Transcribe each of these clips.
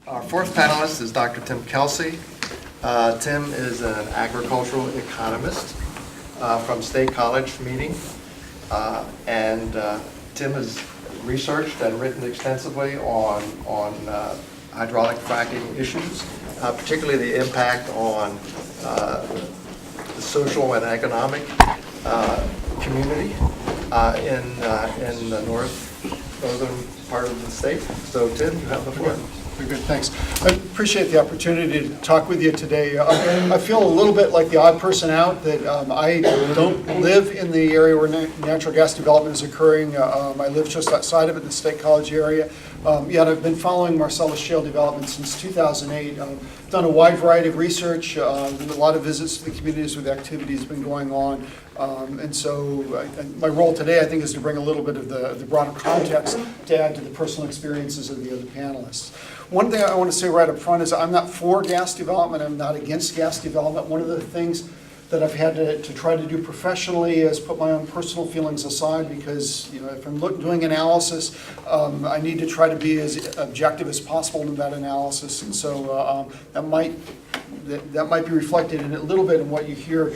Our fourth panelist is Dr. Tim Kelsey. Tim is an agricultural economist from State College Meeting. Tim has researched and written extensively on hydraulic fracking issues, particularly the impact on the social and economic community in the northern part of the state. So Tim, you have the floor. Very good, thanks. I appreciate the opportunity to talk with you today. I feel a little bit like the odd person out that I don't live in the area where natural gas development is occurring. I live just outside of it in the State College area. Yet I've been following Marcellus Shale development since 2008. Done a wide variety of research, a lot of visits to the communities where the activity has been going on. And so my role today, I think, is to bring a little bit of the broader context to add to the personal experiences of the other panelists. One thing I want to say right up front is I'm not for gas development. I'm not against gas development. One of the things that I've had to try to do professionally is put my own personal feelings aside, because if I'm doing analysis, I need to try to be as objective as possible in that analysis, and so that might be reflected in a little bit in what you hear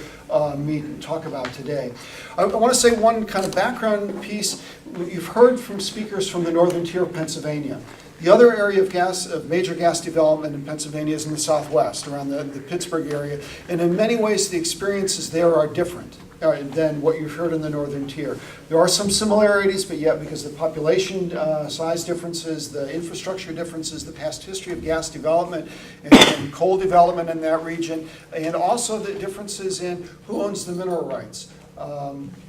me talk about today. I want to say one kind of background piece. You've heard from speakers from the northern tier of Pennsylvania. The other area of major gas development in Pennsylvania is in the southwest, around the Pittsburgh area. And in many ways, the experiences there are different than what you've heard in the northern tier. There are some similarities, but yet because of the population size differences, the infrastructure differences, the past history of gas development and coal development in that region, and also the differences in who owns the mineral rights.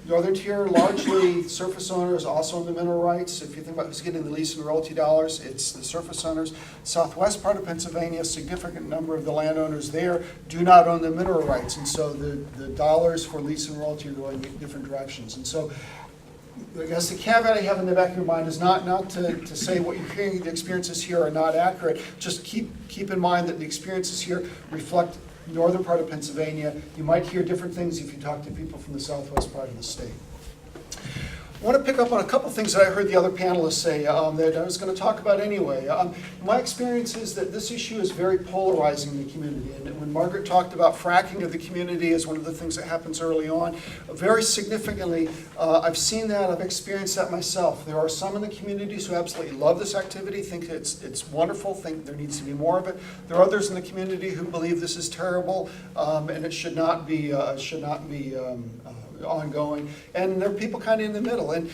Northern tier, largely surface owners also own the mineral rights. If you think about who's getting the lease and royalty dollars, it's the surface owners. Southwest part of Pennsylvania, a significant number of the landowners there do not own the mineral rights, and so the dollars for lease and royalty are going in different directions. And so I guess the caveat I have in the back of your mind is not to say what you're hearing, the experiences here are not accurate. Just keep in mind that the experiences here reflect northern part of Pennsylvania. You might hear different things if you talk to people from the southwest part of the state. I want to pick up on a couple things that I heard the other panelists say that I was going to talk about anyway. My experience is that this issue is very polarizing in the community. And when Margaret talked about fracking of the community as one of the things that happens early on, very significantly, I've seen that, I've experienced that myself. There are some in the communities who absolutely love this activity, think it's wonderful, think there needs to be more of it. There are others in the community who believe this is terrible and it should not be ongoing, and there are people kind of in the middle. And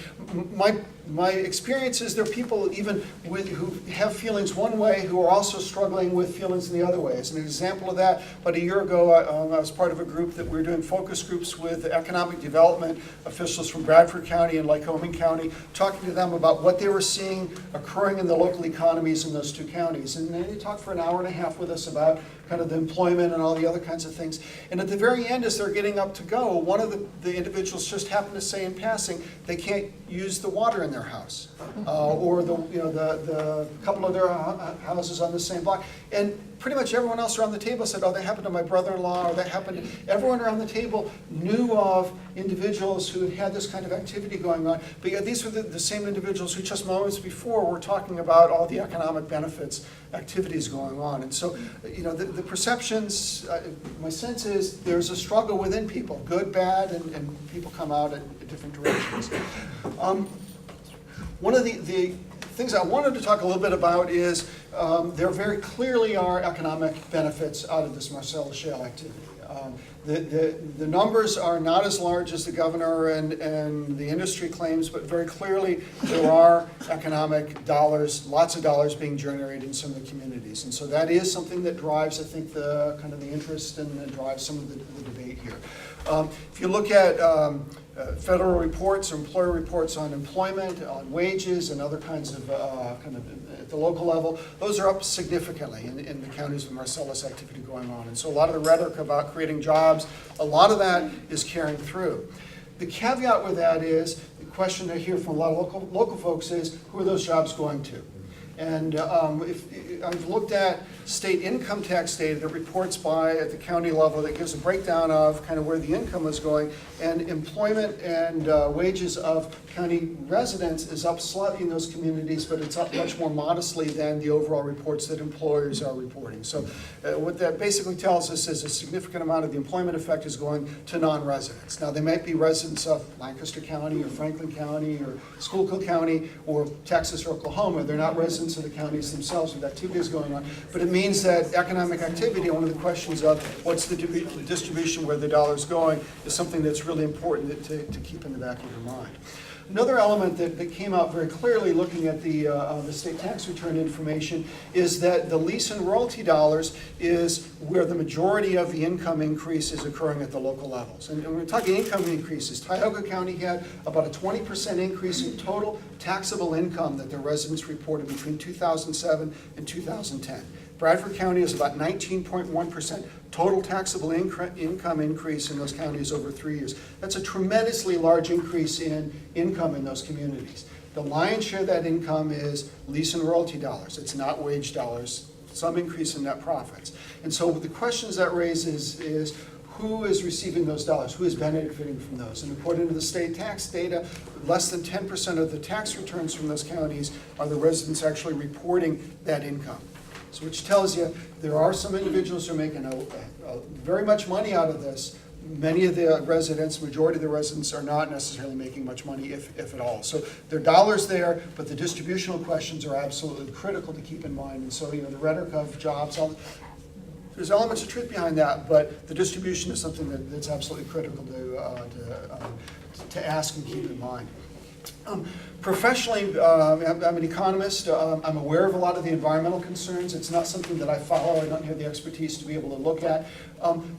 my experience is there are people even who have feelings one way who are also struggling with feelings in the other way. As an example of that, about a year ago, I was part of a group that we were doing focus groups with economic development officials from Bradford County and Lycoming County, talking to them about what they were seeing occurring in the local economies in those two counties. And they talked for an hour and a half with us about kind of the employment and all the other kinds of things. And at the very end, as they're getting up to go, one of the individuals just happened to say in passing they can't use the water in their house, or the couple of their houses on the same block. And pretty much everyone else around the table said, oh, that happened to my brother-in-law, or that happened to... Everyone around the table knew of individuals who had this kind of activity going on, but yet these were the same individuals who just moments before were talking about all the economic benefits, activities going on. And so, the perceptions, my sense is there's a struggle within people, good, bad, and people come out at different directions. One of the things I wanted to talk a little bit about is there very clearly are economic benefits out of this Marcellus Shale activity. The numbers are not as large as the governor and the industry claims, but very clearly there are economic dollars, lots of dollars being generated in some of the communities. And so that is something that drives, I think, the kind of the interest and drives some of the debate here. If you look at federal reports or employer reports on employment, on wages, and other kinds of at the local level, those are up significantly in the counties with Marcellus activity going on. And so a lot of the rhetoric about creating jobs, a lot of that is carrying through. The caveat with that is, the question I hear from a lot of local folks is, who are those jobs going to? And if I've looked at state income tax data that reports by at the county level that gives a breakdown of kind of where the income is going, and employment and wages of county residents is up slightly in those communities, but it's up much more modestly than the overall reports that employers are reporting. So what that basically tells us is a significant amount of the employment effect is going to non-residents. Now, they might be residents of Lancaster County or Franklin County or Schuylkill County or Texas or Oklahoma. They're not residents of the counties themselves with activities going on. But it means that economic activity, one of the questions of what's the distribution, where the dollar's going, is something that's really important to keep in the back of your mind. Another element that came out very clearly looking at the state tax return information is that the lease and royalty dollars is where the majority of the income increase is occurring at the local levels. And when we're talking income increases, Tioga County had about a 20% increase in total taxable income that their residents reported between 2007 and 2010. Bradford County is about 19.1% total taxable income increase in those counties over 3 years. That's a tremendously large increase in income in those communities. The lion's share of that income is lease and royalty dollars. It's not wage dollars, some increase in net profits. And so the questions that raises is who is receiving those dollars? Who is benefiting from those? And according to the state tax data, less than 10% of the tax returns from those counties are the residents actually reporting that income. So which tells you there are some individuals who are making very much money out of this. Many of the residents, majority of the residents are not necessarily making much money, if at all. So there are dollars there, but the distributional questions are absolutely critical to keep in mind. And so, the rhetoric of jobs, there's elements of truth behind that, but the distribution is something that's absolutely critical to ask and keep in mind. Professionally, I'm an economist. I'm aware of a lot of the environmental concerns. It's not something that I follow. I don't have the expertise to be able to look at.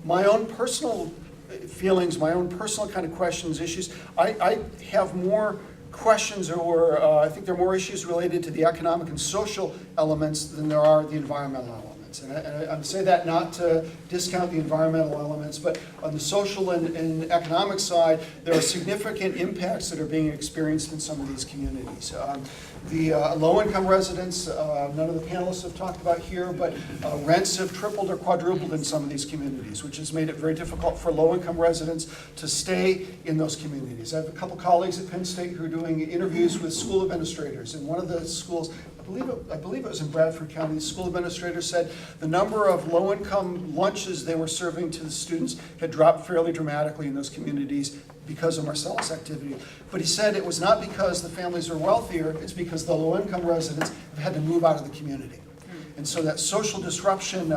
My own personal feelings, my own personal kind of questions, issues, I have more questions, or I think there are more issues related to the economic and social elements than there are the environmental elements. And I say that not to discount the environmental elements, but on the social and economic side, there are significant impacts that are being experienced in some of these communities. The low-income residents, none of the panelists have talked about here, but rents have tripled or quadrupled in some of these communities, which has made it very difficult for low-income residents to stay in those communities. I have a couple colleagues at Penn State who are doing interviews with school administrators. In one of the schools, I believe it was in Bradford County, the school administrator said the number of low-income lunches they were serving to the students had dropped fairly dramatically in those communities because of Marcellus activity. But he said it was not because the families are wealthier, it's because the low-income residents have had to move out of the community. And so that social disruption,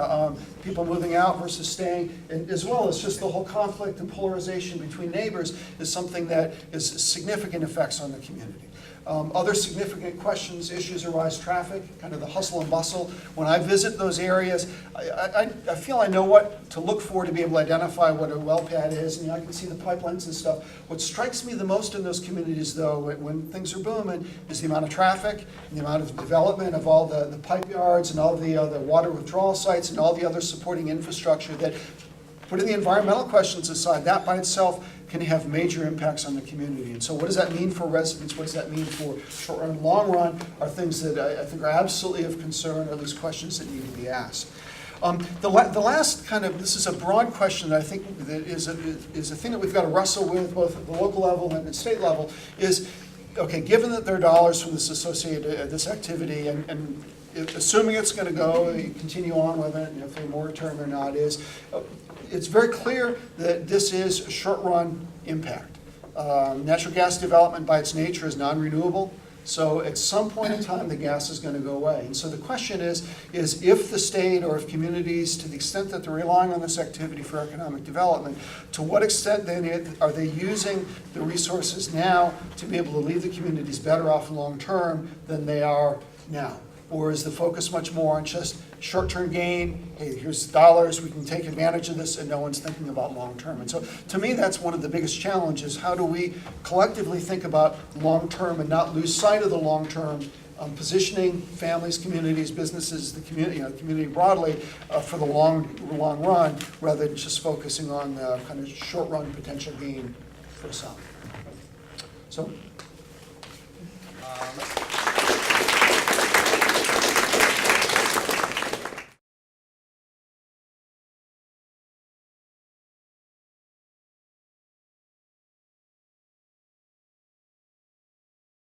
people moving out versus staying, and as well as just the whole conflict and polarization between neighbors is something that has significant effects on the community. Other significant questions, issues arise, traffic, kind of the hustle and bustle. When I visit those areas, I feel I know what to look for to be able to identify what a well pad is, and I can see the pipelines and stuff. What strikes me the most in those communities, though, when things are booming, is the amount of traffic and the amount of development of all the pipe yards and all the water withdrawal sites and all the other supporting infrastructure that, putting the environmental questions aside, that by itself can have major impacts on the community. And so what does that mean for residents? What does that mean for short run and long run are things that I think are absolutely of concern, or at least questions that need to be asked. The last kind of, this is a broad question that I think that is a thing that we've got to wrestle with both at the local level and at the state level is, okay, given that there are dollars from this associated, this activity, and assuming it's going to go, continue on with it, if they're moratorium or not, it's very clear that this is a short-run impact. Natural gas development by its nature is non-renewable, so at some point in time the gas is going to go away. And so the question is if the state or if communities, to the extent that they're relying on this activity for economic development, to what extent then are they using the resources now to be able to leave the communities better off long-term than they are now? Or is the focus much more on just short-term gain? Hey, here's dollars, we can take advantage of this, and no one's thinking about long-term. And so to me, that's one of the biggest challenges. How do we collectively think about long-term and not lose sight of the long-term, positioning families, communities, businesses, the community broadly for the long run, rather than just focusing on the kind of short-run potential gain for some. So.